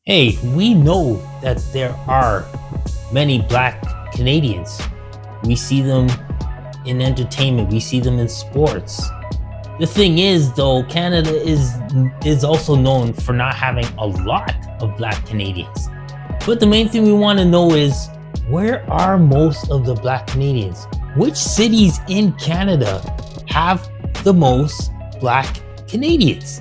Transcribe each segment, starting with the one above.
Hey, we know that there are many black Canadians. We see them in entertainment, we see them in sports. The thing is though, Canada is also known for not having a lot of black Canadians. But the main thing we want to know is, where are most of the black Canadians? Which cities in Canada have the most black Canadians?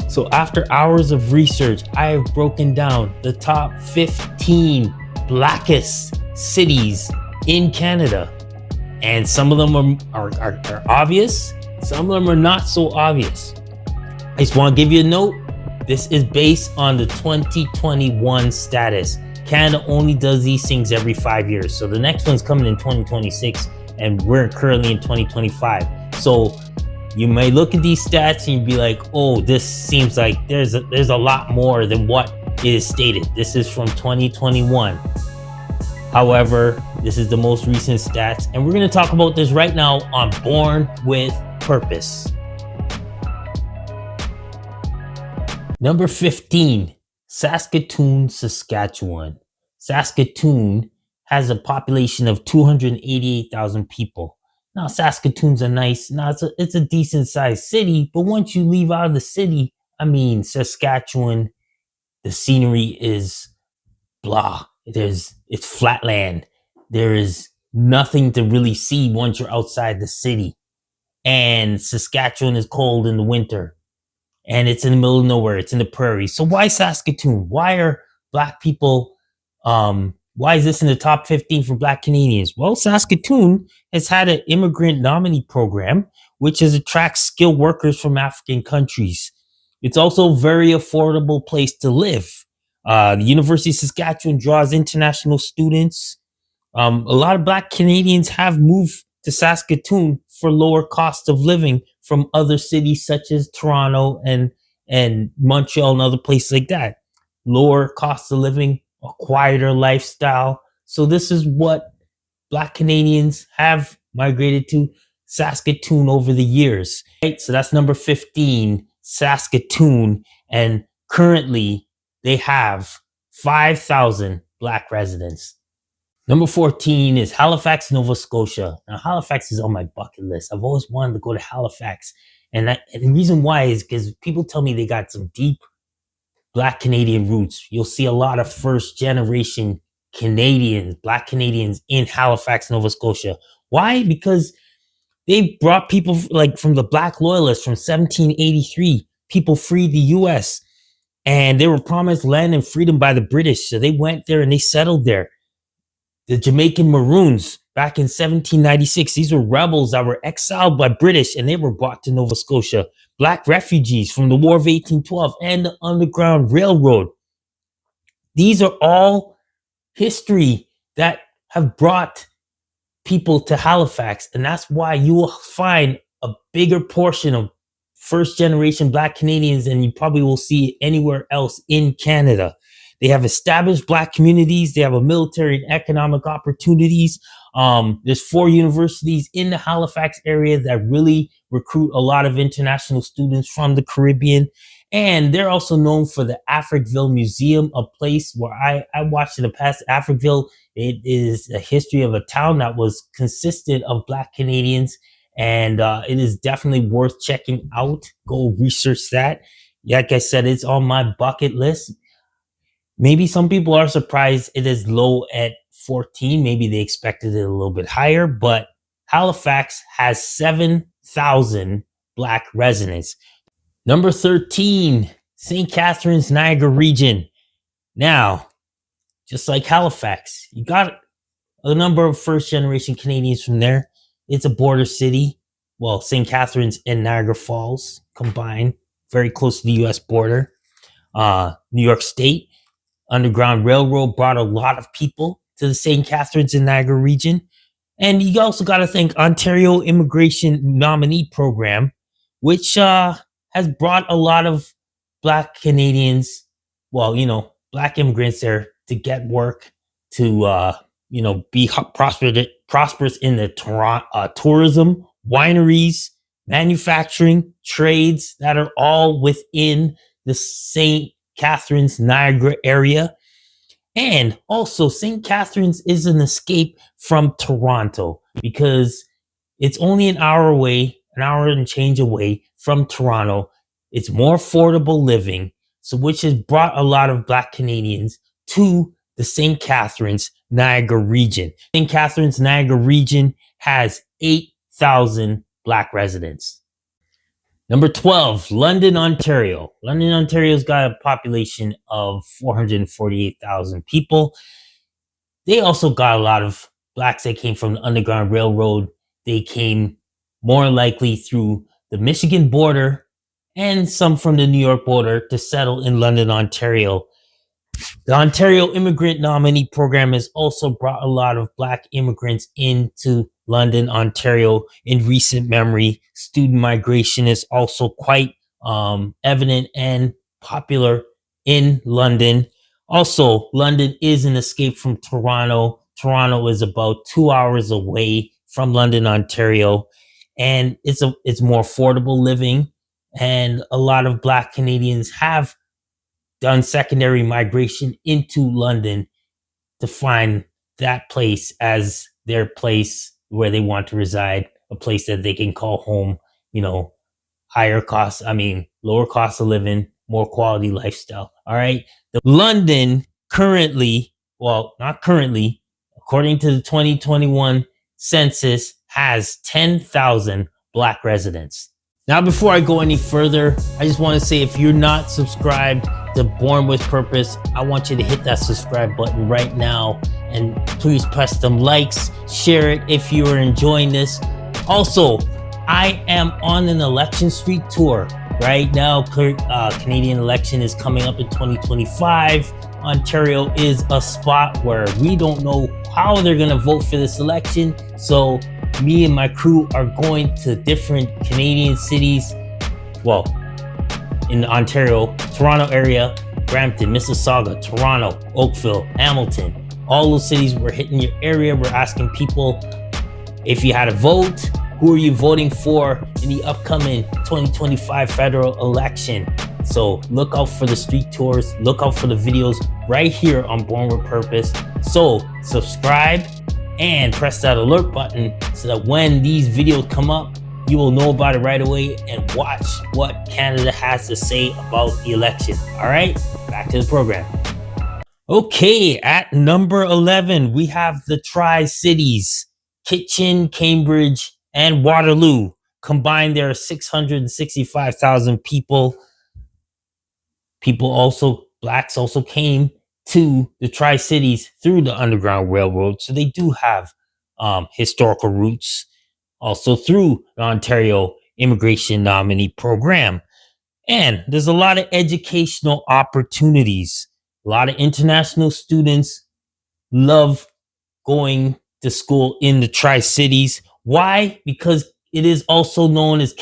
So after hours of research, I have broken down the top 15 blackest cities in Canada. And some of them are obvious, some of them are not so obvious. I just want to give you a note. This is based on the 2021 status. Canada only does these things every 5 years. So the next one's coming in 2026 and we're currently in 2025. So you may look at these stats and you'd be like, oh, this seems like there's a lot more than what is stated. This is from 2021. However, this is the most recent stats, and we're going to talk about this right now on Born with Purpose. Number 15, Saskatoon, Saskatchewan. Saskatoon has a population of 288,000 people. Now, Saskatoon's it's a decent sized city, but once you leave out of the city, Saskatchewan, the scenery is blah. It's flatland. There is nothing to really see once you're outside the city. And Saskatchewan is cold in the winter. And it's in the middle of nowhere. It's in the prairie. So why Saskatoon? Why are black people why is this in the top 15 for black Canadians? Well, Saskatoon has had an immigrant nominee program, which has attracted skilled workers from African countries. It's also a very affordable place to live. The University of Saskatchewan draws international students. A lot of black Canadians have moved to Saskatoon for lower cost of living from other cities such as Toronto and Montreal and other places like that. Lower cost of living, a quieter lifestyle. So this is what black Canadians have migrated to Saskatoon over the years. Right? So that's number 15, Saskatoon. And currently they have 5,000 black residents. Number 14 is Halifax, Nova Scotia. Now, Halifax is on my bucket list. I've always wanted to go to Halifax. And the reason why is because people tell me they got some deep black Canadian roots. You'll see a lot of first generation Canadians, black Canadians in Halifax, Nova Scotia. Why? Because they brought people like from the Black Loyalists from 1783. People freed the US and they were promised land and freedom by the British. So they went there and they settled there. The Jamaican Maroons back in 1796, these were rebels that were exiled by British and they were brought to Nova Scotia. Black refugees from the War of 1812 and the Underground Railroad. These are all history that have brought people to Halifax. And that's why you will find a bigger portion of first generation black Canadians than you probably will see anywhere else in Canada. They have established black communities. They have a military and economic opportunities. There's 4 universities in the Halifax area that really recruit a lot of international students from the Caribbean. And they're also known for the Africville Museum, a place where I watched in the past. Africville, it is a history of a town that was consistent of black Canadians. And it is definitely worth checking out. Go research that. Like I said, it's on my bucket list. Maybe some people are surprised it is low at 14. Maybe they expected it a little bit higher, but Halifax has 7,000 black residents. Number 13, St. Catharines, Niagara region. Now, just like Halifax, you got a number of first generation Canadians from there. It's a border city. Well, St. Catharines and Niagara Falls combined, very close to the US border. New York State. Underground Railroad brought a lot of people to the St. Catharines and Niagara region. And you also got to think Ontario Immigration Nominee Program, which has brought a lot of black Canadians, black immigrants there to get work, to, be prosperous in the tourism, wineries, manufacturing, trades that are all within the St. Catharines, Niagara area. And also, St. Catharines is an escape from Toronto because it's only an hour away, an hour and change away from Toronto. It's more affordable living, so which has brought a lot of Black Canadians to the St. Catharines, Niagara region. St. Catharines, Niagara region has 8,000 Black residents. Number 12, London, Ontario. London, Ontario's got a population of 448,000 people. They also got a lot of Blacks that came from the Underground Railroad. They came more likely through the Michigan border and some from the New York border to settle in London, Ontario. The Ontario Immigrant Nominee Program has also brought a lot of Black immigrants into London, Ontario in recent memory. Student migration is also quite evident and popular in London. Also, London is an escape from Toronto. Toronto is about 2 hours away from London, Ontario, and it's more affordable living. And a lot of Black Canadians have done secondary migration into London to find that place as their place where they want to reside, a place that they can call home, lower cost of living, more quality lifestyle. All right. London currently, well, not currently, according to the 2021 census, has 10,000 Black residents. Now, before I go any further, I just want to say if you're not subscribed to Born with Purpose, I want you to hit that subscribe button right now and please press them likes, share it if you are enjoying this. Also, I am on an election street tour right now. Canadian election is coming up in 2025. Ontario is a spot where we don't know how they're going to vote for this election. So me and my crew are going to different Canadian cities. Well, in Ontario, Toronto area, Brampton, Mississauga, Toronto, Oakville, Hamilton. All those cities, we're hitting your area. We're asking people if you had a vote, who are you voting for in the upcoming 2025 federal election? So look out for the street tours. Look out for the videos right here on Born with Purpose. So subscribe and press that alert button so that when these videos come up, you will know about it right away and watch what Canada has to say about the election. All right, back to the program. Okay, at number 11, we have the Tri-Cities, Kitchen, Cambridge, and Waterloo. Combined, there are 665,000 people. Blacks also came to the Tri-Cities through the Underground Railroad. So they do have historical roots. Also through the Ontario Immigration Nominee Program. And there's a lot of educational opportunities. A lot of international students love going to school in the Tri-Cities. Why? Because it is also known as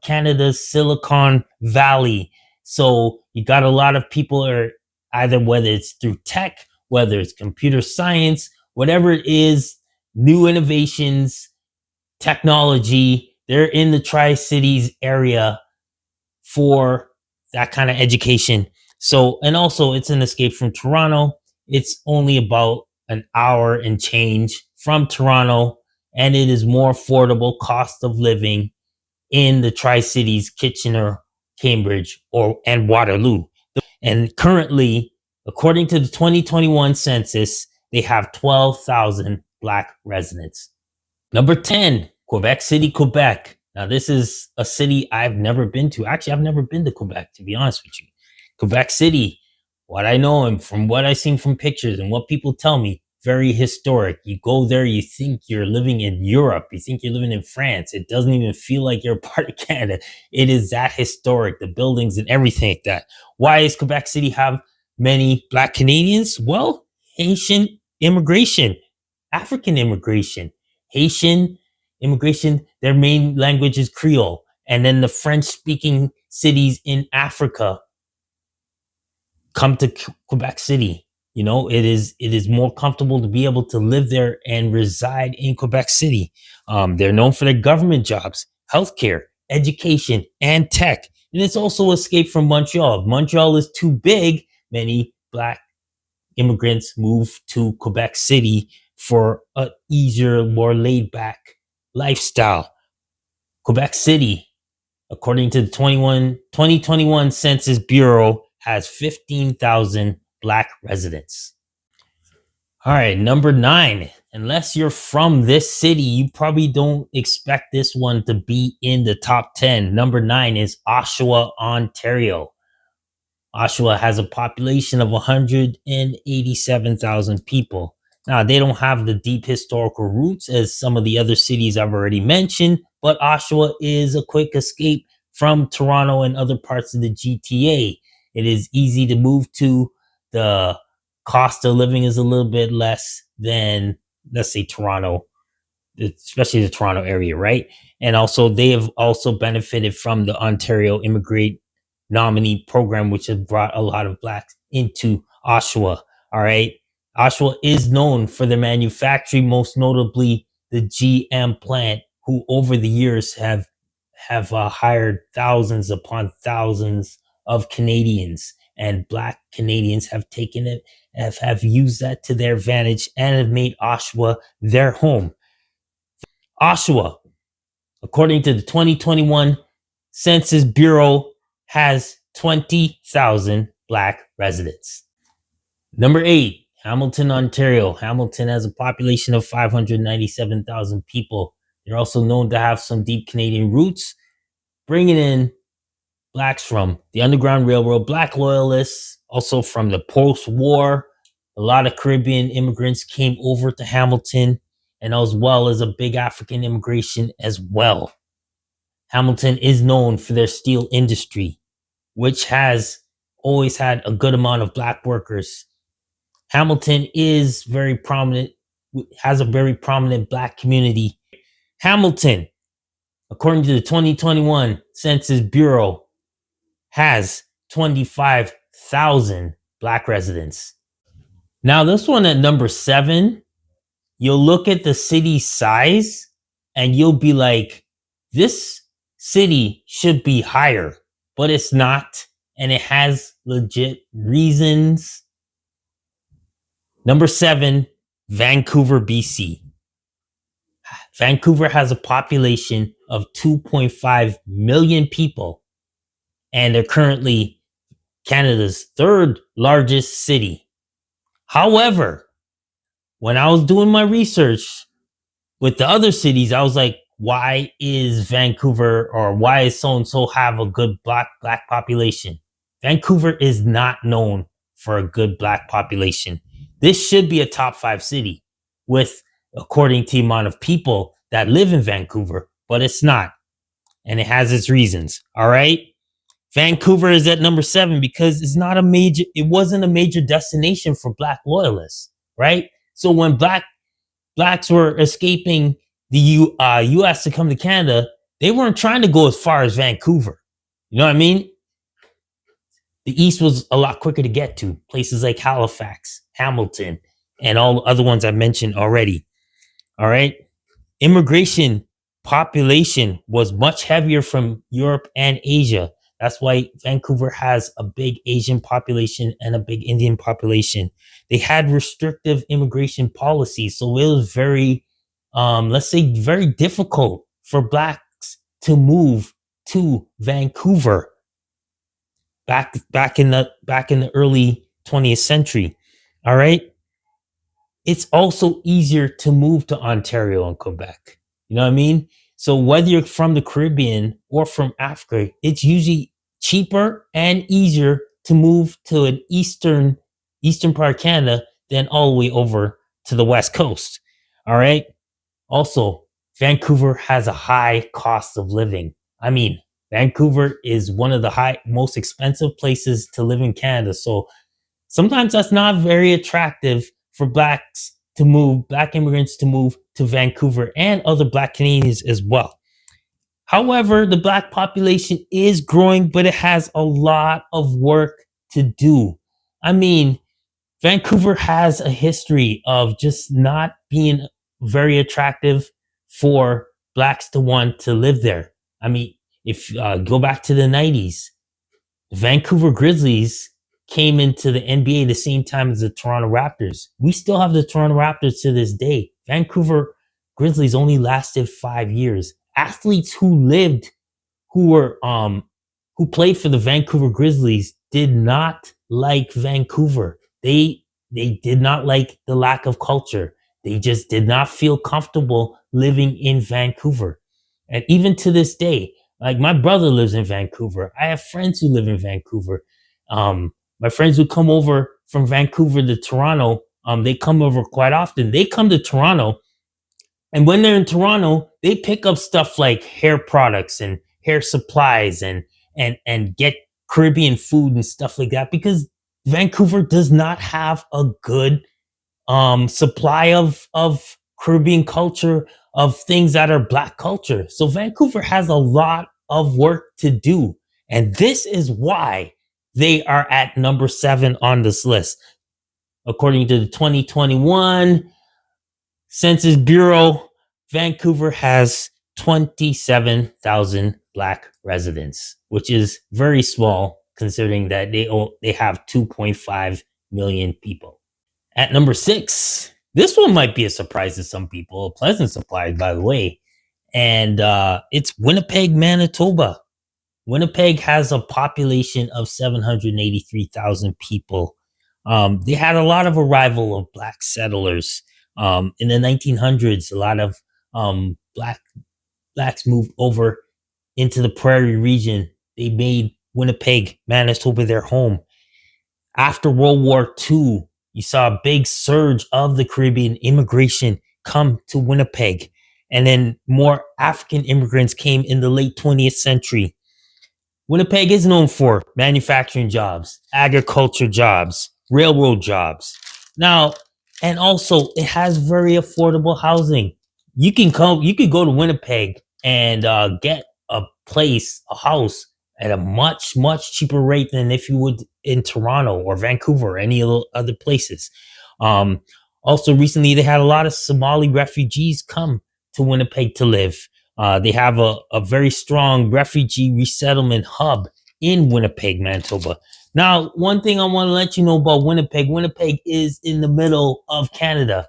Canada's Silicon Valley. So you got a lot of people are either, whether it's through tech, whether it's computer science, whatever it is, new innovations, technology, they're in the Tri-Cities area for that kind of education. So, and also it's an escape from Toronto. It's only about an hour and change from Toronto, and it is more affordable cost of living in the Tri-Cities, Kitchener, Cambridge, and Waterloo. And currently, according to the 2021 census, they have 12,000 Black residents. Number 10, Quebec City, Quebec. Now, this is a city I've never been to. Actually, I've never been to Quebec, to be honest with you. Quebec City, what I know and from what I've seen from pictures and what people tell me, very historic. You go there, you think you're living in Europe. You think you're living in France. It doesn't even feel like you're a part of Canada. It is that historic, the buildings and everything like that. Why does Quebec City have many Black Canadians? Well, Haitian immigration, African immigration. Haitian immigration, their main language is Creole. And then the French-speaking cities in Africa come to Quebec City. You know, it is more comfortable to be able to live there and reside in Quebec City. They're known for their government jobs, healthcare, education, and tech. And it's also escaped from Montreal. If Montreal is too big, many Black immigrants move to Quebec City for an easier, more laid back lifestyle. Quebec City, according to the 2021 Census Bureau, has 15,000 Black residents. All right, number 9. Unless you're from this city, you probably don't expect this one to be in the top 10. Number 9 is Oshawa, Ontario. Oshawa has a population of 187,000 people. Now, they don't have the deep historical roots as some of the other cities I've already mentioned, but Oshawa is a quick escape from Toronto and other parts of the GTA. It is easy to move to. The cost of living is a little bit less than, let's say, Toronto, especially the Toronto area, right? And also, they have also benefited from the Ontario Immigrant Nominee Program, which has brought a lot of Blacks into Oshawa. All right. Oshawa is known for their manufacturing, most notably the GM plant, who over the years have hired thousands upon thousands of Canadians, and Black Canadians have taken it, have used that to their advantage and have made Oshawa their home. Oshawa, according to the 2021 Census Bureau, has 20,000 Black residents. Number 8, Hamilton, Ontario. Hamilton has a population of 597,000 people. They're also known to have some deep Canadian roots, bringing in Blacks from the Underground Railroad, Black loyalists, also from the post-war. A lot of Caribbean immigrants came over to Hamilton, and as well as a big African immigration as well. Hamilton is known for their steel industry, which has always had a good amount of Black workers. Hamilton is very prominent, has a very prominent Black community. Hamilton, according to the 2021 Census Bureau, has 25,000 Black residents. Now, this one at number 7, you'll look at the city size and you'll be like, this city should be higher, but it's not. And it has legit reasons. Number 7, Vancouver, BC. Vancouver has a population of 2.5 million people, and they're currently Canada's 3rd largest city. However, when I was doing my research with the other cities, I was like, why is Vancouver, or why is so-and-so have a good black population? Vancouver is not known for a good Black population. This should be a top 5 city with, according to the amount of people that live in Vancouver, but it's not. And it has its reasons. All right. Vancouver is at number 7 because it wasn't a major destination for Black loyalists, right? So when Blacks were escaping the US to come to Canada, they weren't trying to go as far as Vancouver. You know what I mean? The East was a lot quicker to get to, places like Halifax, Hamilton, and all the other ones I mentioned already. All right. Immigration population was much heavier from Europe and Asia. That's why Vancouver has a big Asian population and a big Indian population. They had restrictive immigration policies, so it was very, let's say, very difficult for Blacks to move to Vancouver back in the early 20th century. All right. It's also easier to move to Ontario and Quebec. You know what I mean? So whether you're from the Caribbean or from Africa, it's usually cheaper and easier to move to an eastern part of Canada than all the way over to the West Coast. All right. Also, Vancouver has a high cost of living. I mean, Vancouver is one of the most expensive places to live in Canada. So sometimes that's not very attractive for Black immigrants to move to Vancouver, and other Black Canadians as well. However, the Black population is growing, but it has a lot of work to do. I mean, Vancouver has a history of just not being very attractive for Blacks to want to live there. I mean, If go back to the 90s, the Vancouver Grizzlies came into the NBA the same time as the Toronto Raptors. We still have the Toronto Raptors to this day. Vancouver Grizzlies only lasted 5 years. Athletes who played for the Vancouver Grizzlies did not like Vancouver. They did not like the lack of culture. They just did not feel comfortable living in Vancouver. And even to this day, like my brother lives in Vancouver. I have friends who live in Vancouver. My friends who come over from Vancouver to Toronto, they come over quite often. They come to Toronto, and when they're in Toronto, they pick up stuff like hair products and hair supplies and get Caribbean food and stuff like that, because Vancouver does not have a good supply of Caribbean culture, of things that are Black culture. So Vancouver has a lot of work to do. And this is why they are at number 7 on this list. According to the 2021 Census Bureau, Vancouver has 27,000 Black residents, which is very small considering that they have 2.5 million people. At number 6, this one might be a surprise to some people, a pleasant surprise, by the way, and it's Winnipeg, Manitoba. Winnipeg has a population of 783,000 people. They had a lot of arrival of Black settlers. In the 1900s, a lot of Blacks moved over into the prairie region. They made Winnipeg, Manitoba their home. After World War II, you saw a big surge of the Caribbean immigration come to Winnipeg. And then more African immigrants came in the late 20th century. Winnipeg is known for manufacturing jobs, agriculture jobs, railroad jobs. Now, and also it has very affordable housing. You can go to Winnipeg and get a house at a much, much cheaper rate than if you would in Toronto or Vancouver or any other places. Also, recently they had a lot of Somali refugees come to Winnipeg to live. They have a very strong refugee resettlement hub in Winnipeg, Manitoba. Now, one thing I want to let you know about Winnipeg is in the middle of Canada.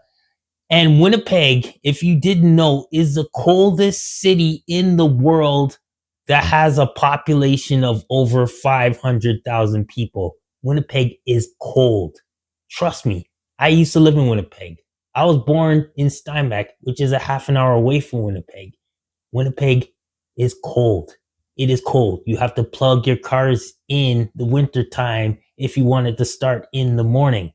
And Winnipeg, if you didn't know, is the coldest city in the world that has a population of over 500,000 people. Winnipeg is cold. Trust me, I used to live in Winnipeg. I was born in Steinbach, which is a half an hour away from Winnipeg. Winnipeg is cold. It is cold. You have to plug your cars in the winter time if you want it to start in the morning.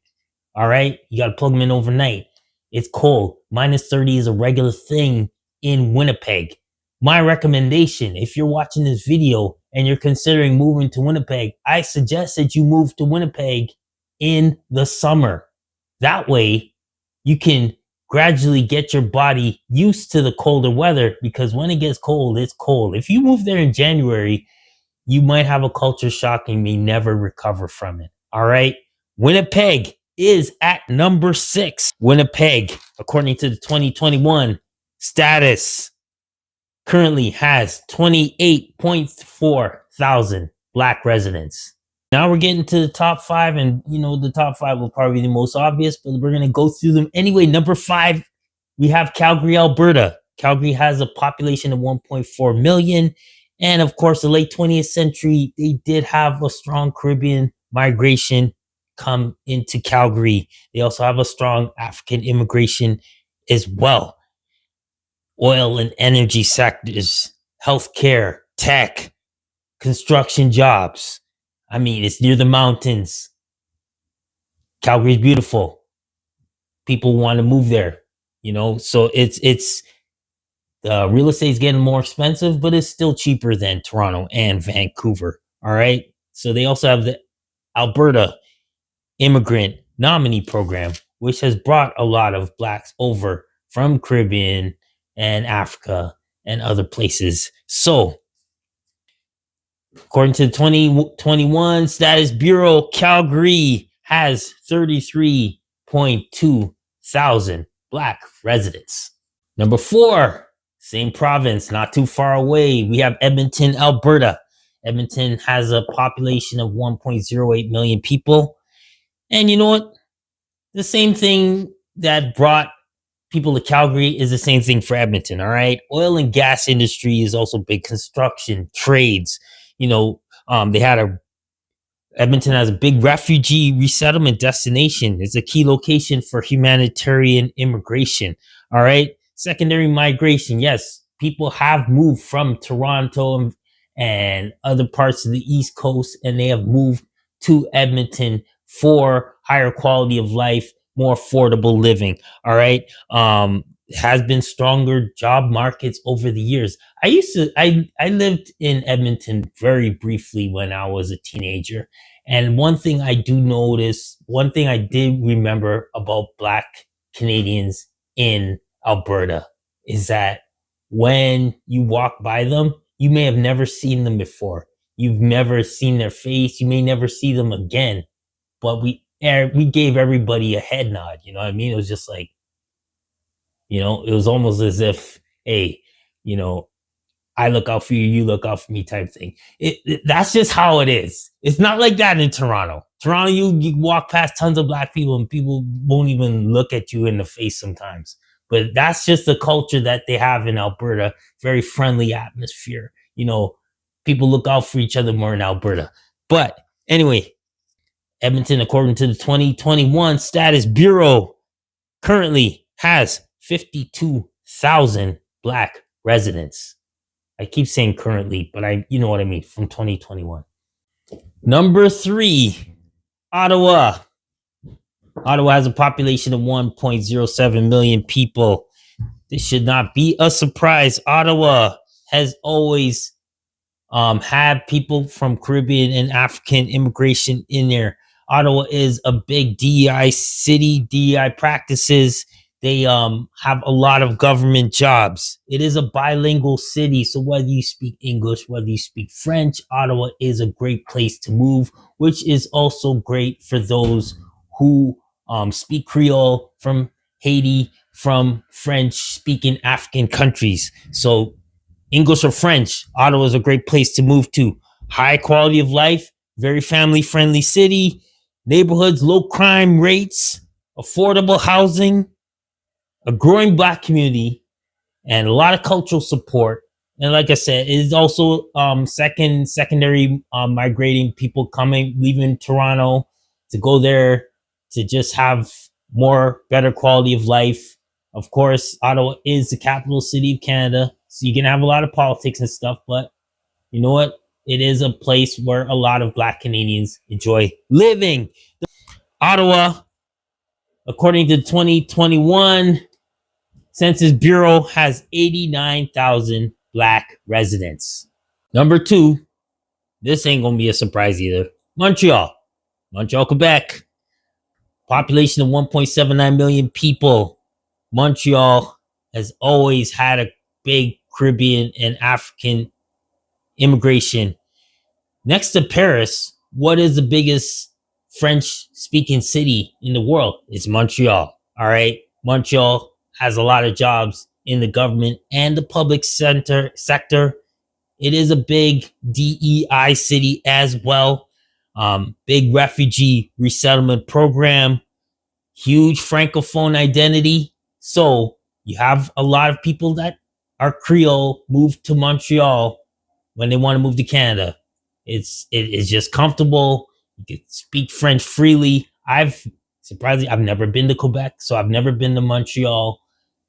All right? You got to plug them in overnight. It's cold. Minus 30 is a regular thing in Winnipeg. My recommendation, if you're watching this video and you're considering moving to Winnipeg, I suggest that you move to Winnipeg in the summer. That way, you can gradually get your body used to the colder weather, because when it gets cold, it's cold. If you move there in January, you might have a culture shock and may never recover from it. All right. Winnipeg is at number 6. Winnipeg, according to the 2021 status, currently has 28.4 thousand Black residents. Now we're getting to the top 5, and the top 5 will probably be the most obvious, but we're going to go through them anyway. Number 5, we have Calgary, Alberta. Calgary has a population of 1.4 million. And of course, the late 20th century, they did have a strong Caribbean migration come into Calgary. They also have a strong African immigration as well. Oil and energy sectors, healthcare, tech, construction jobs. I mean, it's near the mountains. Calgary's beautiful. People want to move there, so it's real estate's getting more expensive, but it's still cheaper than Toronto and Vancouver. All right. So they also have the Alberta Immigrant Nominee Program, which has brought a lot of Blacks over from Caribbean and Africa and other places. So, according to the 2021 Status Bureau, Calgary has 33.2 thousand Black residents. Number 4, Same province, not too far away. We have Edmonton, Alberta. Edmonton has a population of 1.08 million people. And you know what? The same thing that brought people to Calgary is the same thing for Edmonton. All right. Oil and gas industry is also big. Construction, trades. They had a Edmonton has a big refugee resettlement destination. It's a key location for humanitarian immigration. All right. Secondary migration. Yes, people have moved from Toronto and other parts of the East Coast, and they have moved to Edmonton for higher quality of life, more affordable living. All right. Has been stronger job markets over the years. I lived in Edmonton very briefly when I was a teenager. And one thing I do notice, one thing I did remember about Black Canadians in Alberta is that when you walk by them, you may have never seen them before. You've never seen their face. You may never see them again. But we gave everybody a head nod. You know what I mean? It was just like, it was almost as if, hey, I look out for you, you look out for me type thing. That's just how it is. It's not like that in Toronto. Toronto, you walk past tons of Black people and people won't even look at you in the face sometimes. But that's just the culture that they have in Alberta. Very friendly atmosphere. People look out for each other more in Alberta. But anyway, Edmonton, according to the 2021 Status Bureau, currently has 52,000 Black residents. I keep saying currently, but you know what I mean, from 2021. Number 3, Ottawa. Ottawa has a population of 1.07 million people. This should not be a surprise. Ottawa has always had people from Caribbean and African immigration in there. Ottawa is a big DEI city, DEI practices. They have a lot of government jobs. It is a bilingual city, so whether you speak English, whether you speak French, Ottawa is a great place to move, which is also great for those who speak Creole from Haiti, from French-speaking African countries. So English or French, Ottawa is a great place to move to. High quality of life, very family-friendly city, neighborhoods, low crime rates, affordable housing, a growing Black community, and a lot of cultural support. And like I said, it is also secondary migrating people leaving Toronto to go there to just have better quality of life. Of course, Ottawa is the capital city of Canada, so you can have a lot of politics and stuff, but you know what? It is a place where a lot of Black Canadians enjoy living. Ottawa, according to the 2021 Census Bureau, has 89,000 Black residents. Number 2, this ain't gonna be a surprise either. Montreal, Quebec. Population of 1.79 million people. Montreal has always had a big Caribbean and African immigration. Next to Paris, what is the biggest French-speaking city in the world? It's Montreal. All right. Montreal has a lot of jobs in the government and the public sector. It is a big DEI city as well. Big refugee resettlement program, huge Francophone identity. So you have a lot of people that are Creole move to Montreal when they want to move to Canada. It is just comfortable. You can speak French freely. I've never been to Quebec, so I've never been to Montreal.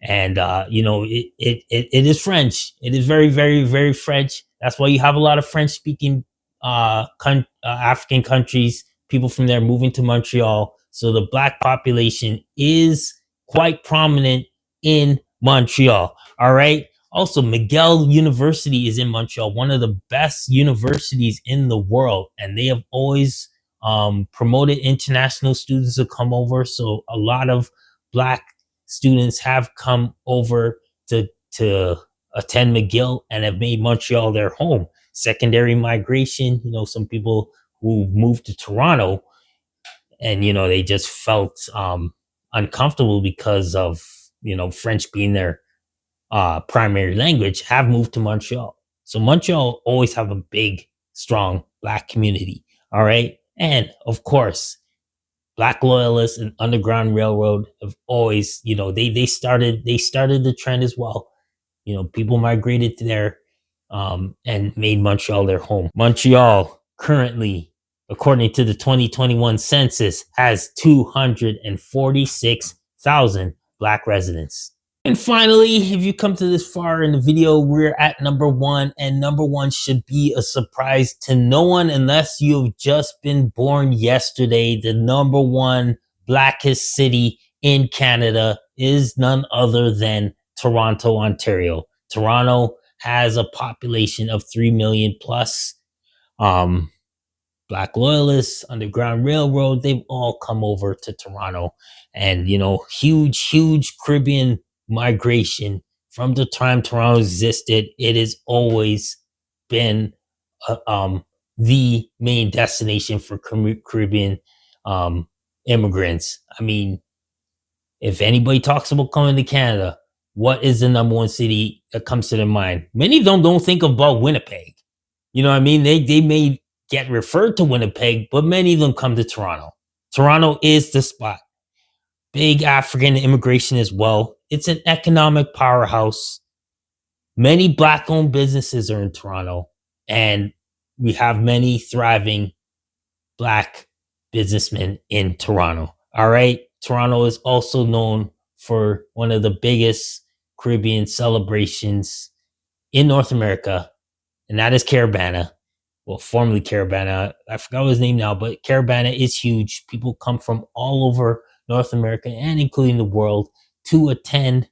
And it is French. It is very, very, very French. That's why you have a lot of French-speaking African countries, people from there moving to Montreal. So the Black population is quite prominent in Montreal. All right. Also, McGill University is in Montreal, one of the best universities in the world, and they have always promoted international students to come over. So a lot of Black students have come over to attend McGill and have made Montreal their home. Secondary migration, some people who moved to Toronto and, they just felt uncomfortable because of, French being their primary language have moved to Montreal. So Montreal always have a big, strong Black community. All right. And of course, Black loyalists and Underground Railroad have always, they started the trend as well. People migrated to there and made Montreal their home. Montreal currently, according to the 2021 census, has 246,000 Black residents. And finally, if you come to this far in the video, we're at number one, and number one should be a surprise to no one unless you've just been born yesterday. The number one blackest city in Canada is none other than Toronto, Ontario. Toronto has a population of 3 million plus. Black loyalists, Underground Railroad, they've all come over to Toronto. And, huge Caribbean migration from the time Toronto existed. It has always been the main destination for Caribbean immigrants. I mean, if anybody talks about coming to Canada, what is the number one city that comes to their mind? Many of them don't think about Winnipeg. You know what I mean? They may get referred to Winnipeg, but many of them come to Toronto. Toronto is the spot. Big African immigration as well. It's an economic powerhouse. Many Black-owned businesses are in Toronto, and we have many thriving Black businessmen in Toronto. All right. Toronto is also known for one of the biggest Caribbean celebrations in North America, and that is Carabana. Well, formerly Carabana. I forgot what his name now, but Carabana is huge. People come from all over North America and including the world to attend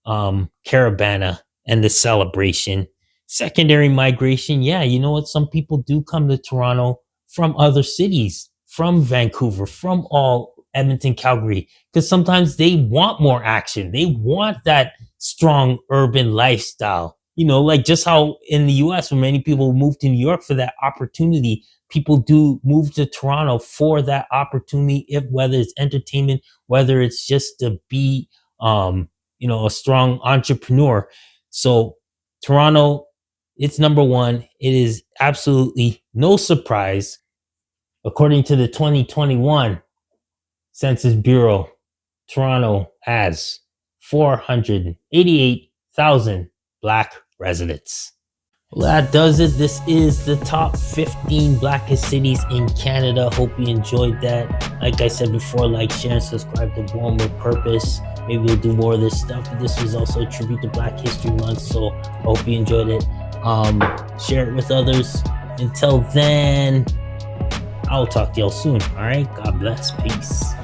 Carabana and the celebration. Secondary migration. Yeah, you know what? Some people do come to Toronto from other cities, from Vancouver, from all Edmonton, Calgary, because sometimes they want more action. They want that strong urban lifestyle. Like just how in the US, when many people move to New York for that opportunity, people do move to Toronto for that opportunity, whether it's entertainment, whether it's just to be, a strong entrepreneur. So Toronto, it's number one. It is absolutely no surprise. According to the 2021 Census Bureau, Toronto has 488,000 Black residents. Well, that does it. This is the top 15 blackest cities in Canada. Hope you enjoyed that. Like I said before, like, share, and subscribe to Born with Purpose. Maybe we'll do more of this stuff. This was also a tribute to Black History Month, so I hope you enjoyed it. Share it with others. Until then, I'll talk to y'all soon. All right. God bless. Peace.